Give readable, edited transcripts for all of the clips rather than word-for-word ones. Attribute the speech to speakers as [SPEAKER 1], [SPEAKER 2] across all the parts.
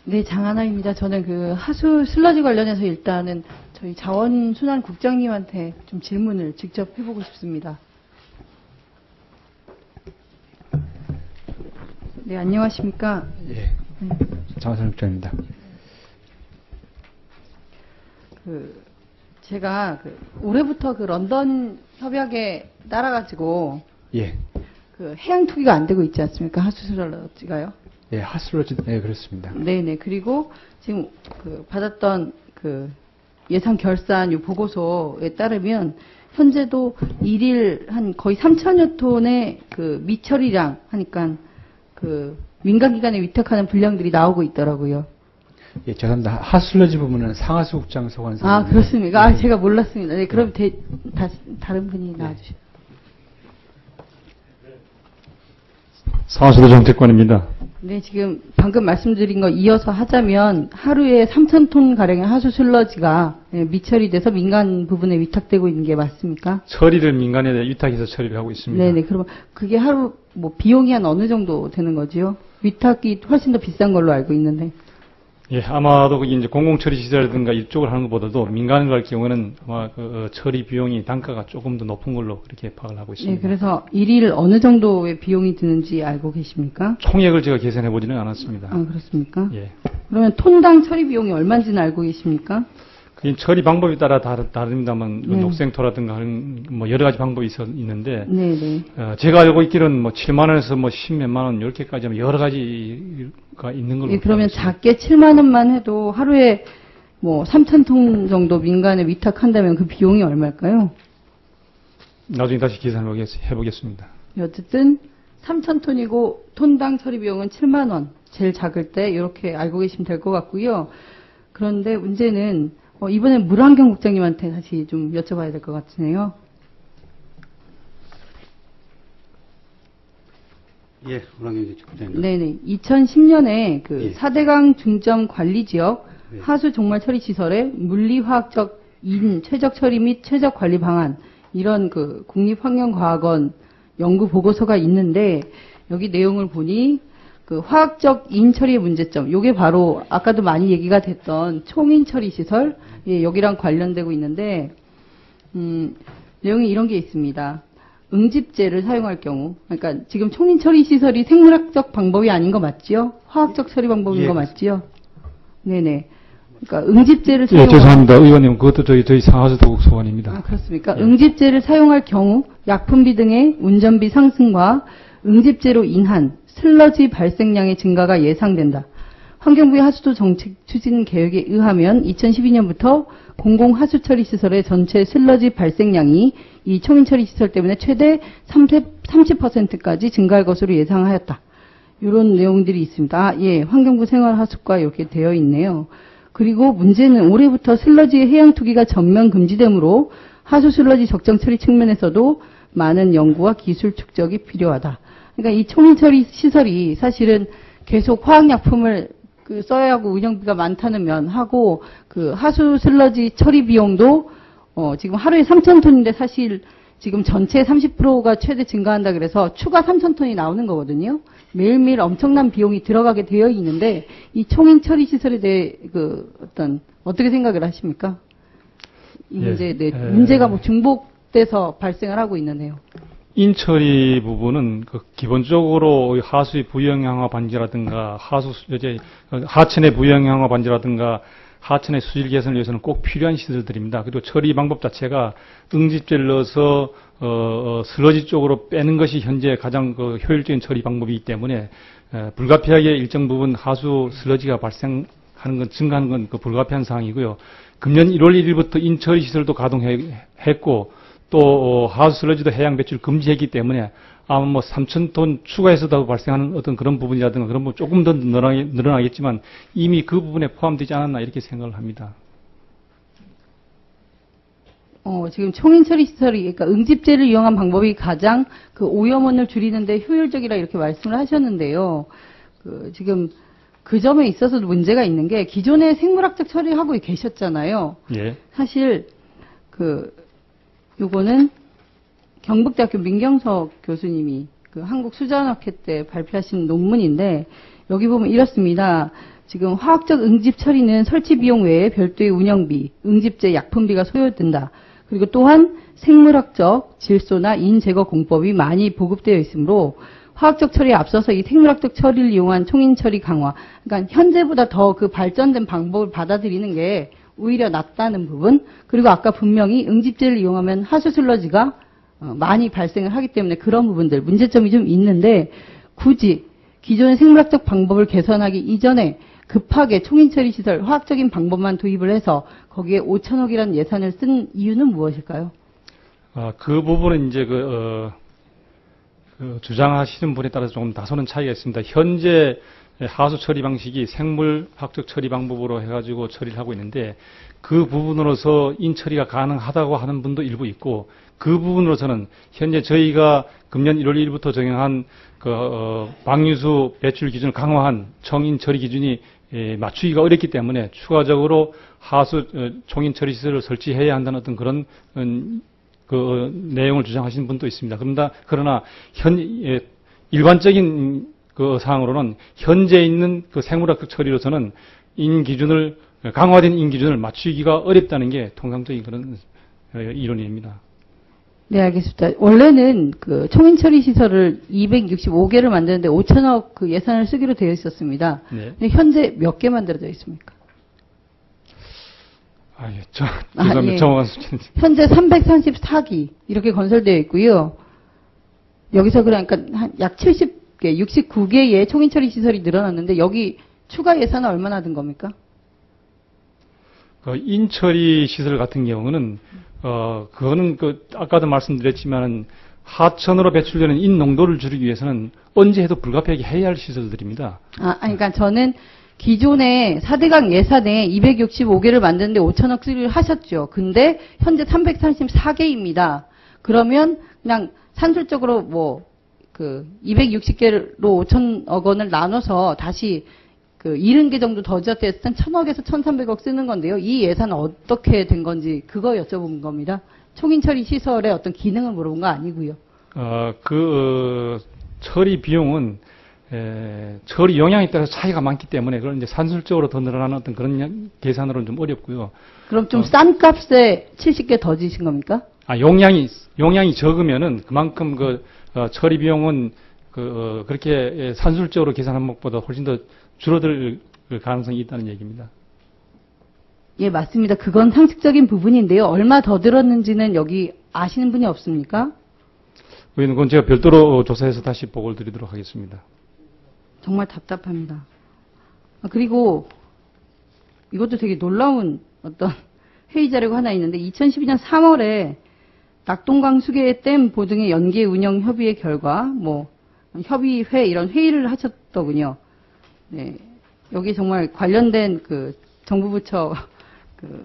[SPEAKER 1] 네, 장하나입니다. 저는 그 하수 슬러지 관련해서 일단은 저희 자원순환국장님한테 좀 질문을 직접 해보고 싶습니다. 네, 안녕하십니까?
[SPEAKER 2] 예. 자원순환국장입니다.
[SPEAKER 1] 제가 올해부터 런던 협약에 따라가지고
[SPEAKER 2] 예.
[SPEAKER 1] 해양 투기가 안 되고 있지 않습니까? 하수 슬러지가요.
[SPEAKER 2] 예, 하슬러지, 네, 그렇습니다.
[SPEAKER 1] 네네. 그리고 지금 받았던 예상 결산 요 보고서에 따르면 현재도 일일 한 거의 3천여 톤의 미처리량 하니까 민간기관에 위탁하는 분량들이 나오고 있더라고요.
[SPEAKER 2] 예, 죄송합니다. 하슬러지 부분은 상하수 국장 소관상.
[SPEAKER 1] 아, 그렇습니까? 아,
[SPEAKER 2] 네.
[SPEAKER 1] 제가 몰랐습니다. 네, 그럼 다른 분이 나와주시죠.
[SPEAKER 3] 상하수도 정책관입니다.
[SPEAKER 1] 네, 지금 방금 말씀드린 거 이어서 하자면 하루에 3,000톤 가량의 하수 슬러지가 미처리돼서 민간 부분에 위탁되고 있는 게 맞습니까?
[SPEAKER 3] 처리를 민간에 위탁해서 처리를 하고 있습니다.
[SPEAKER 1] 네네. 그러면 그게 하루 비용이 한 어느 정도 되는 거지요? 위탁이 훨씬 더 비싼 걸로 알고 있는데.
[SPEAKER 3] 예, 아마도 이제 공공처리 시설이라든가 이쪽을 하는 것보다도 민간을 갈 경우에는 아마 처리 비용이 단가가 조금 더 높은 걸로 그렇게 파악을 하고 있습니다.
[SPEAKER 1] 네, 그래서 일일 어느 정도의 비용이 드는지 알고 계십니까?
[SPEAKER 3] 총액을 제가 계산해 보지는 않았습니다.
[SPEAKER 1] 아, 그렇습니까?
[SPEAKER 3] 예.
[SPEAKER 1] 그러면 톤당 처리 비용이 얼마인지는 알고 계십니까?
[SPEAKER 3] 그 처리 방법에 따라 다릅니다만
[SPEAKER 1] 네.
[SPEAKER 3] 녹색토라든가 하는 여러 가지 방법이 있는데
[SPEAKER 1] 네네.
[SPEAKER 3] 제가 알고 있기로는 7만 원에서 10몇만 원 이렇게까지 여러 가지가 있는 걸로.
[SPEAKER 1] 예, 그러면 작게 7만 원만 해도 하루에 3,000톤 정도 민간에 위탁한다면 그 비용이 얼마일까요?
[SPEAKER 3] 나중에 다시 계산해 보겠습니다.
[SPEAKER 1] 어쨌든 3,000톤이고 톤당 처리 비용은 7만 원. 제일 작을 때 이렇게 알고 계시면 될 것 같고요. 그런데 문제는 이번엔 물환경국장님한테 다시 좀 여쭤봐야 될 것 같으네요.
[SPEAKER 4] 예, 물환경국장입니다.
[SPEAKER 1] 네네. 2010년에
[SPEAKER 4] 예.
[SPEAKER 1] 4대강 중점 관리지역
[SPEAKER 4] 네.
[SPEAKER 1] 하수 종말 처리 시설의 물리화학적 최적 처리 및 최적 관리 방안 이런 국립환경과학원 연구 보고서가 있는데 여기 내용을 보니 화학적 인 처리의 문제점, 요게 바로 아까도 많이 얘기가 됐던 총인 처리 시설, 예, 여기랑 관련되고 있는데 내용이 이런 게 있습니다. 응집제를 사용할 경우, 그러니까 지금 총인 처리 시설이 생물학적 방법이 아닌 거 맞지요? 화학적 처리 방법인
[SPEAKER 4] 예,
[SPEAKER 1] 거 맞지요? 네네. 그러니까 응집제를
[SPEAKER 3] 예, 죄송합니다. 의원님, 그것도 저희 상하수도국 소관입니다.
[SPEAKER 1] 아, 그렇습니까?
[SPEAKER 3] 예.
[SPEAKER 1] 응집제를 사용할 경우 약품비 등의 운전비 상승과 응집제로 인한 슬러지 발생량의 증가가 예상된다. 환경부의 하수도 정책 추진 계획에 의하면 2012년부터 공공하수처리 시설의 전체 슬러지 발생량이 이 총인처리 시설 때문에 최대 30%까지 증가할 것으로 예상하였다. 이런 내용들이 있습니다. 아, 예, 환경부 생활하수과 이렇게 되어 있네요. 그리고 문제는 올해부터 슬러지의 해양 투기가 전면 금지되므로 하수 슬러지 적정 처리 측면에서도 많은 연구와 기술 축적이 필요하다. 그러니까 이 총인처리 시설이 사실은 계속 화학약품을 써야 하고 운영비가 많다는 면하고 하수 슬러지 처리 비용도 지금 하루에 3,000톤인데 사실 지금 전체 30%가 최대 증가한다 그래서 추가 3,000톤이 나오는 거거든요. 매일매일 엄청난 비용이 들어가게 되어 있는데 이 총인 처리 시설에 대해 어떻게 생각을 하십니까? 이 문제, 네, 문제가 중복돼서 발생을 하고 있는데요.
[SPEAKER 3] 인처리 부분은 기본적으로 하수의 부영향화 반지라든가 하천의 부영향화 반지라든가 하천의 수질 개선을 위해서는 꼭 필요한 시설들입니다. 그리고 처리 방법 자체가 응집제를 넣어서 슬러지 쪽으로 빼는 것이 현재 가장 효율적인 처리 방법이기 때문에 불가피하게 일정 부분 하수 슬러지가 발생하는 건 증가하는 건 불가피한 사항이고요. 금년 1월 1일부터 인처리 시설도 가동했고 또 하수 슬러지도 해양 배출 금지했기 때문에 아마 3,000톤 추가해서도 발생하는 어떤 그런 부분이라든가 그런 부분 조금 더 늘어나겠지만 이미 그 부분에 포함되지 않았나 이렇게 생각을 합니다.
[SPEAKER 1] 지금 총인처리 시설이, 그러니까 응집제를 이용한 방법이 가장 오염원을 줄이는데 효율적이라 이렇게 말씀을 하셨는데요. 지금 그 점에 있어서도 문제가 있는 게 기존에 생물학적 처리하고 계셨잖아요.
[SPEAKER 3] 예.
[SPEAKER 1] 사실 요거는 경북대학교 민경석 교수님이 한국수자원학회 때 발표하신 논문인데 여기 보면 이렇습니다. 지금 화학적 응집 처리는 설치 비용 외에 별도의 운영비, 응집제 약품비가 소요된다. 그리고 또한 생물학적 질소나 인 제거 공법이 많이 보급되어 있으므로 화학적 처리에 앞서서 이 생물학적 처리를 이용한 총인 처리 강화, 그러니까 현재보다 더 그 발전된 방법을 받아들이는 게 오히려 낫다는 부분, 그리고 아까 분명히 응집제를 이용하면 하수 슬러지가 많이 발생을 하기 때문에 그런 부분들, 문제점이 좀 있는데 굳이 기존의 생물학적 방법을 개선하기 이전에 급하게 총인처리 시설, 화학적인 방법만 도입을 해서 거기에 5천억이라는 예산을 쓴 이유는 무엇일까요?
[SPEAKER 3] 그 부분은 이제 그 주장하시는 분에 따라서 조금 다소는 차이가 있습니다. 현재 하수 처리 방식이 생물학적 처리 방법으로 해가지고 처리를 하고 있는데 그 부분으로서 인처리가 가능하다고 하는 분도 일부 있고 그 부분으로서는 현재 저희가 금년 1월 1일부터 적용한 방류수 배출 기준을 강화한 청인 처리 기준이 맞추기가 어렵기 때문에 추가적으로 하수 총인 처리 시설을 설치해야 한다는 어떤 그런 그 내용을 주장하시는 분도 있습니다. 그러나 일반적인 그 사항으로는 현재 있는 그 생물학적 처리로서는 강화된 인 기준을 맞추기가 어렵다는 게 통상적인 그런 이론입니다.
[SPEAKER 1] 네, 알겠습니다. 원래는 그 총인 처리 시설을 265개를 만드는데 5천억 그 예산을 쓰기로 되어 있었습니다.
[SPEAKER 3] 네.
[SPEAKER 1] 근데 현재 몇 개 만들어져 있습니까?
[SPEAKER 3] 예. 죄송합니다.
[SPEAKER 1] 예.
[SPEAKER 3] 정확한 수치는.
[SPEAKER 1] 현재 334기 이렇게 건설되어 있고요. 여기서 그러니까 약 70개, 69개의 총인 처리 시설이 늘어났는데 여기 추가 예산은 얼마나 든 겁니까?
[SPEAKER 3] 인처리 시설 같은 경우는 그거는 아까도 말씀드렸지만은 하천으로 배출되는 인 농도를 줄이기 위해서는 언제 해도 불가피하게 해야 할 시설들입니다.
[SPEAKER 1] 그러니까 저는 기존에 4대강 예산에 265개를 만드는데 5천억 쓰기로 하셨죠. 근데 현재 334개입니다. 그러면 그냥 산술적으로 260개로 5천억 원을 나눠서 다시 70개 정도 더 지었을 때 1,000억에서 1,300억 쓰는 건데요. 이 예산은 어떻게 된 건지 그거 여쭤본 겁니다. 총인 처리 시설의 어떤 기능을 물어본 거 아니고요.
[SPEAKER 3] 처리 비용은 처리 용량에 따라서 차이가 많기 때문에 그런 이제 산술적으로 더 늘어나는 어떤 그런 계산으로는 좀 어렵고요.
[SPEAKER 1] 그럼 좀 싼 값에 70개 더 지신 겁니까?
[SPEAKER 3] 용량이 적으면은 그만큼 처리 비용은 그렇게 산술적으로 계산한 것보다 훨씬 더 줄어들 가능성이 있다는 얘기입니다.
[SPEAKER 1] 예, 맞습니다. 그건 상식적인 부분인데요. 얼마 더 들었는지는 여기 아시는 분이 없습니까?
[SPEAKER 3] 그건 제가 별도로 조사해서 다시 보고를 드리도록 하겠습니다.
[SPEAKER 1] 정말 답답합니다. 그리고 이것도 되게 놀라운 어떤 회의 자료가 하나 있는데 2012년 3월에 낙동강 수계 댐 보등의 연계 운영 협의의 결과 협의회 이런 회의를 하셨더군요. 네. 여기 정말 관련된 정부 부처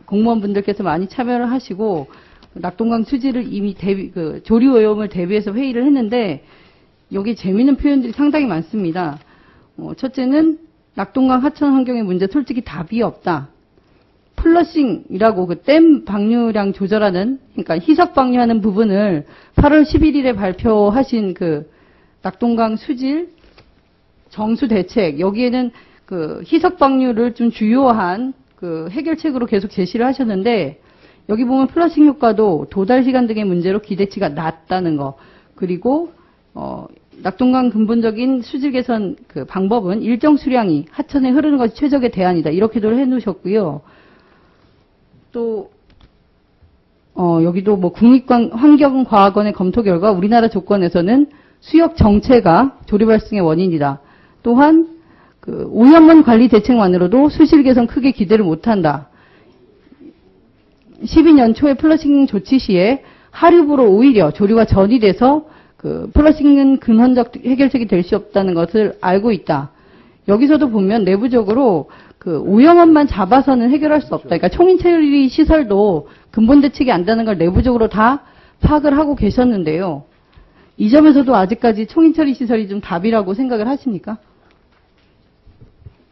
[SPEAKER 1] 공무원분들께서 많이 참여를 하시고 낙동강 수지를 이미 조리 오염을 대비해서 회의를 했는데 여기 재미있는 표현들이 상당히 많습니다. 첫째는 낙동강 하천 환경의 문제 솔직히 답이 없다. 플러싱이라고 댐 방류량 조절하는, 그러니까 희석 방류하는 부분을 8월 11일에 발표하신 낙동강 수질 정수 대책, 여기에는 희석 방류를 좀 주요한 해결책으로 계속 제시를 하셨는데, 여기 보면 플러싱 효과도 도달 시간 등의 문제로 기대치가 낮다는 거, 그리고 낙동강 근본적인 수질 개선 방법은 일정 수량이 하천에 흐르는 것이 최적의 대안이다. 이렇게도 해놓으셨고요. 또 여기도 국립환경과학원의 검토 결과 우리나라 조건에서는 수역 정체가 조류 발생의 원인이다. 또한 오염원 관리 대책만으로도 수질 개선 크게 기대를 못한다. 12년 초에 플러싱 조치 시에 하류부로 오히려 조류가 전이돼서 플러싱은 근원적 해결책이 될 수 없다는 것을 알고 있다. 여기서도 보면 내부적으로 오염원만 잡아서는 해결할 수 없다. 그러니까 총인 처리 시설도 근본 대책이 안 되는 걸 내부적으로 다 파악을 하고 계셨는데요. 이 점에서도 아직까지 총인 처리 시설이 좀 답이라고 생각을 하십니까?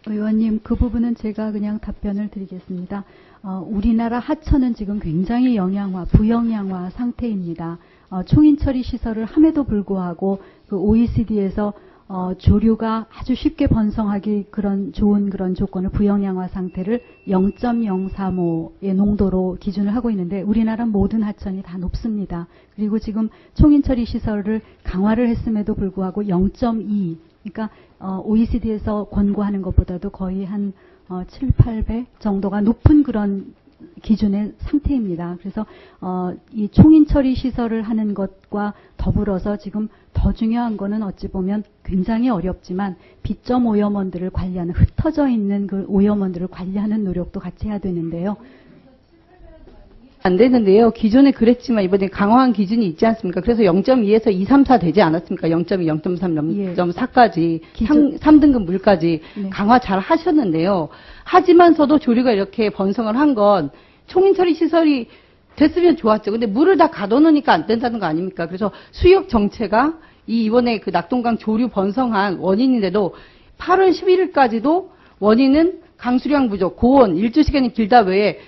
[SPEAKER 5] 의원님, 그 부분은 제가 그냥 답변을 드리겠습니다. 우리나라 하천은 지금 굉장히 부영양화 상태입니다. 총인 처리 시설을 함에도 불구하고 그 OECD에서 조류가 아주 쉽게 번성하기 그런 좋은 그런 조건을 부영양화 상태를 0.035의 농도로 기준을 하고 있는데 우리나라 모든 하천이 다 높습니다. 그리고 지금 총인 처리 시설을 강화를 했음에도 불구하고 0.2 그러니까 OECD에서 권고하는 것보다도 거의 한 7, 8배 정도가 높은 그런 기준의 상태입니다. 그래서 이 총인 처리 시설을 하는 것과 더불어서 지금 더 중요한 거는 어찌 보면 굉장히 어렵지만 비점 오염원들을 관리하는 흩어져 있는 그 오염원들을 관리하는 노력도 같이 해야 되는데요.
[SPEAKER 1] 안 되는데요. 기존에 그랬지만 이번에 강화한 기준이 있지 않습니까? 그래서 0.2에서 2, 3, 4 되지 않았습니까? 0.2, 0.3, 0.4까지, 3등급 물까지
[SPEAKER 5] 네.
[SPEAKER 1] 강화 잘 하셨는데요. 하지만서도 조류가 이렇게 번성을 한 건 총인처리 시설이 됐으면 좋았죠. 근데 물을 다 가둬놓으니까 안 된다는 거 아닙니까? 그래서 수역 정체가 이번에 그 낙동강 조류 번성한 원인인데도 8월 11일까지도 원인은 강수량 부족, 고온, 일조 시간이 길다 외에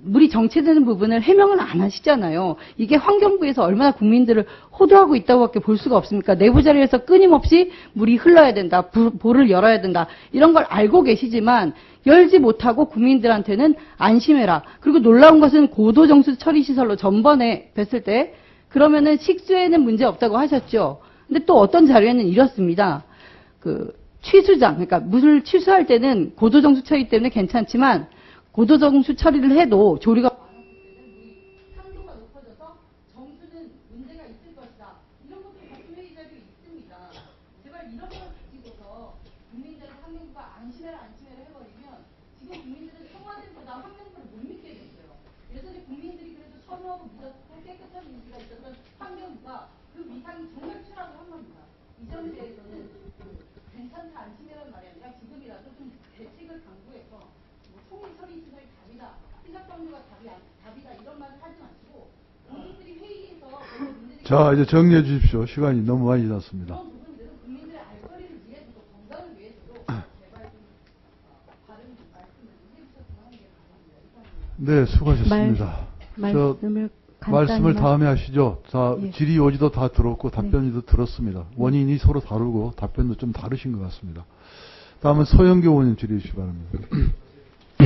[SPEAKER 1] 물이 정체되는 부분을 해명을 안 하시잖아요. 이게 환경부에서 얼마나 국민들을 호도하고 있다고밖에 볼 수가 없습니까? 내부 자료에서 끊임없이 물이 흘러야 된다, 보를 열어야 된다 이런 걸 알고 계시지만 열지 못하고 국민들한테는 안심해라. 그리고 놀라운 것은 고도정수 처리 시설로 전번에 뵀을 때 그러면은 식수에는 문제 없다고 하셨죠. 근데 또 어떤 자료에는 이렇습니다. 취수장, 그러니까 물을 취수할 때는 고도정수 처리 때문에 괜찮지만 고도정수 처리를 해도 조류가 산도가 높아져서 정수는 문제가 있을 것이다. 이런 것도 국회회의 자료에 있습니다. 제발 이런 걸 가지고서 국민들의 환경부가 안심해라 해버리면 지금 국민들은 청와대보다 환경부를 못 믿게 됐어요. 예전에 국민들이 그래도 선호하고 믿었고 깨끗한 인지가 있었던 환경부가 그 위상이 정말 추락을 한 겁니다. 이 점에 대해서는 괜찮다 안심이라는 말이 아니라 지금이라도 좀 대책을 강구해서 총인 처리 시설이 답이다, 희석방류가 답이다 이런 말을 하지 마시고 국민들이 회의에서 문제를
[SPEAKER 6] 자, 이제 정리해 주십시오. 시간이 너무 많이 지났습니다.
[SPEAKER 1] 그런 부분들은 국민들의 알 거리를 위해서도 건강을 위해서도 제발 좀 바른 말씀을 해주셨으면 하는 게 바랍니다.
[SPEAKER 6] 네, 수고하셨습니다. 말씀을 다음에 하시죠. 자,
[SPEAKER 5] 예.
[SPEAKER 6] 질의 요지도 다 들었고 답변도 들었습니다. 원인이 서로 다르고 답변도 좀 다르신 것 같습니다. 다음은 서영교 의원님 질의해 주시기 바랍니다.